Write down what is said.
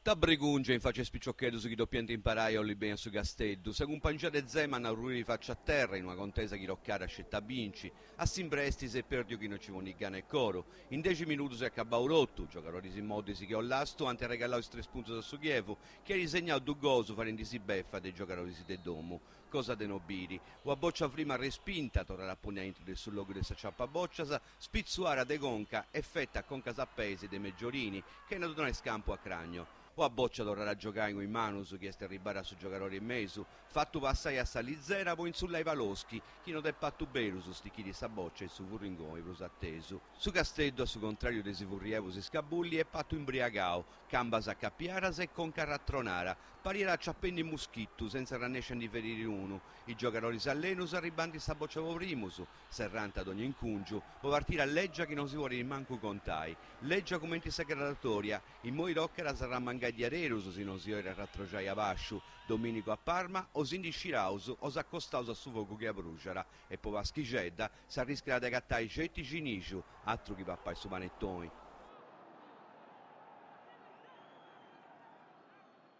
Da Bregungia in faccia spicciocchedo su chi doppiante imparaio lì bene su Gasteddu, secondo Pangiade Zeman a ruri di faccia a terra in una contesa chi roccare a scelta vinci, a Simbresti se perdio chi non ci vuole gana e coro, in 10 minuti si accabba rotto, giocatori in modisi che ho l'asto ante regalare 3 punti da Sughievo, che ha disegnato Dugoso farendo si beffa dei giocatori de domo, cosa de nobili, o a boccia prima respinta, tornare a pugnare sul logo di ciappa bocciasa, spizzuare a de gonca, effetta con casappesi dei meggiorini, che ne donano scampo a cragno o a boccia tornare a giocare in Manus che è ribara su giocatori in mezzo, fatto passare a Salizzera poi in sulla ai Valoschi, chi non è patto bene su sti di sa boccia e su Furringoi plus atteso. Su Castello, su contrario dei Sivurrievo si scabulli e patto imbriagao, cambas a cappiaras e con carrattronara, pariera a ciappendi moschittu senza rannesce di ferire uno, i giocatori s'allenus arribanti sa boccia primus, serrante ad ogni incungio, o partire a leggia che non si vuole manco contai, leggia come in segretatoria, in moi roccera sarà mancare di Arerus se non si era rattrociai a Vasciu, Domenico a Parma, o Sindi Sciraus, o s'accostaus a su fuoco che a bruciara, e poi a Schicedda si arrischerà a cattare i cetti ciniciu, altro che papà e su panettoni.